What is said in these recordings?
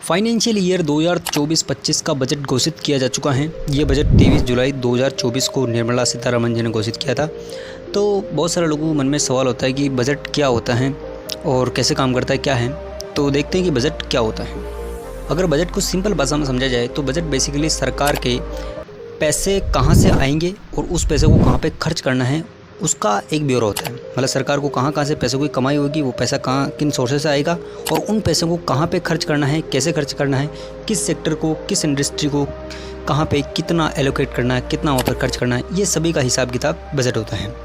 Financial year 2024-25 का budget घोषित किया जा चुका है। ये बजट 23 जुलाई 2024 को निर्मला सीतारमण जी ने घोषित किया था। तो बहुत सारे लोगों के मन में सवाल होता है कि बजट क्या होता है और कैसे काम करता है, क्या है। तो देखते हैं कि बजट क्या होता है। अगर बजट को सिंपल भाषा में समझा जाए तो बजट बेसिकली सरकार के पैसे कहाँ से आएंगे और उस पैसे को कहाँ पे खर्च करना है उसका एक ब्यौरा होता है। मतलब सरकार को कहाँ से पैसों की कमाई होगी, वो पैसा कहाँ किन सोर्सेज से आएगा और उन पैसों को कहाँ पे खर्च करना है, कैसे खर्च करना है, किस सेक्टर को, किस इंडस्ट्री को कहाँ पे कितना एलोकेट करना है, कितना वहाँ पर खर्च करना है, ये सभी का हिसाब किताब बजट होता है।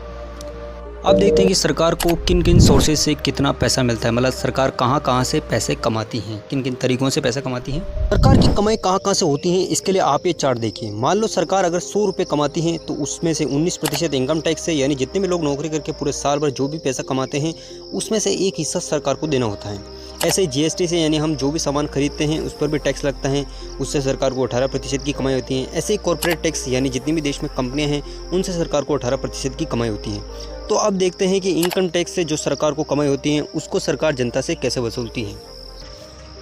अब देखते हैं कि सरकार को किन किन सोर्सेज से कितना पैसा मिलता है। मतलब सरकार कहाँ से पैसे कमाती हैं, किन किन तरीक़ों से पैसा कमाती हैं, सरकार की कमाई कहाँ से होती है। इसके लिए आप ये चार्ट देखिए। मान लो सरकार अगर 100 रुपये कमाती है तो उसमें से 19% इनकम टैक्स से, यानी जितने भी लोग नौकरी करके पूरे साल भर जो भी पैसा कमाते हैं उसमें से एक हिस्सा सरकार को देना होता है। ऐसे ही GST से, यानी हम जो भी सामान खरीदते हैं उस पर भी टैक्स लगता है, उससे सरकार को 18% की कमाई होती है। ऐसे ही कॉर्पोरेट टैक्स, यानी जितनी भी देश में कंपनियां हैं उनसे सरकार को 18% की कमाई होती है। तो अब देखते हैं कि इनकम टैक्स से जो सरकार को कमाई होती है उसको सरकार जनता से कैसे वसूलती है।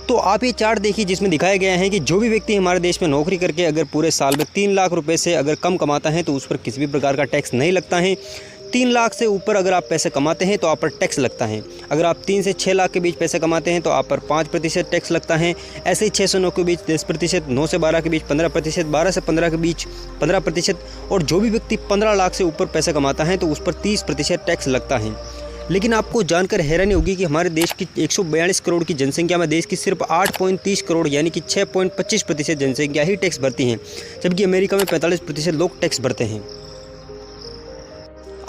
तो आप ये चार्ट देखिए जिसमें दिखाया गया है कि जो भी व्यक्ति हमारे देश में नौकरी करके अगर पूरे साल में 3 लाख रुपए से अगर कम कमाता है तो उस पर किसी भी प्रकार का टैक्स नहीं लगता है। 3 लाख से ऊपर अगर आप पैसे कमाते हैं तो आप पर टैक्स लगता है। अगर आप 3 से 6 लाख के बीच पैसे कमाते हैं तो आप पर 5% टैक्स लगता है। ऐसे ही 6 से 9 के बीच 10%, 9 से 12 के बीच 15%, 12 से 15 के बीच 15%, और जो भी व्यक्ति 15 लाख से ऊपर पैसे कमाता है तो उस पर 30% टैक्स लगता है। लेकिन आपको जानकर हैरानी होगी कि हमारे देश की 142 करोड़ की जनसंख्या में देश की सिर्फ 8.30 करोड़ यानी कि 6.25% जनसंख्या ही टैक्स भरती हैं, जबकि अमेरिका में 45% लोग टैक्स भरते हैं।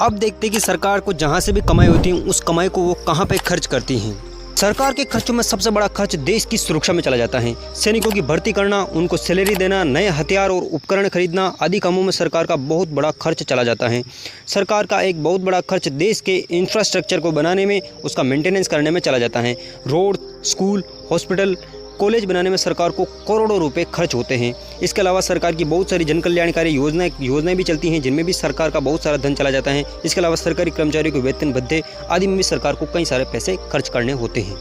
अब देखते हैं कि सरकार को जहां से भी कमाई होती है उस कमाई को वो कहां पे खर्च करती हैं। सरकार के खर्चों में सबसे बड़ा खर्च देश की सुरक्षा में चला जाता है। सैनिकों की भर्ती करना, उनको सैलरी देना, नए हथियार और उपकरण खरीदना आदि कामों में सरकार का बहुत बड़ा खर्च चला जाता है। सरकार का एक बहुत बड़ा खर्च देश के इंफ्रास्ट्रक्चर को बनाने में, उसका मेंटेनेंस करने में चला जाता है। रोड, स्कूल, हॉस्पिटल, कॉलेज बनाने में सरकार को करोड़ों रुपए खर्च होते हैं। इसके अलावा सरकार की बहुत सारी जन कल्याणकारी योजनाएं भी चलती हैं जिनमें भी सरकार का बहुत सारा धन चला जाता है। इसके अलावा सरकारी कर्मचारियों के वेतन भत्ते आदि में भी सरकार को कई सारे पैसे खर्च करने होते हैं।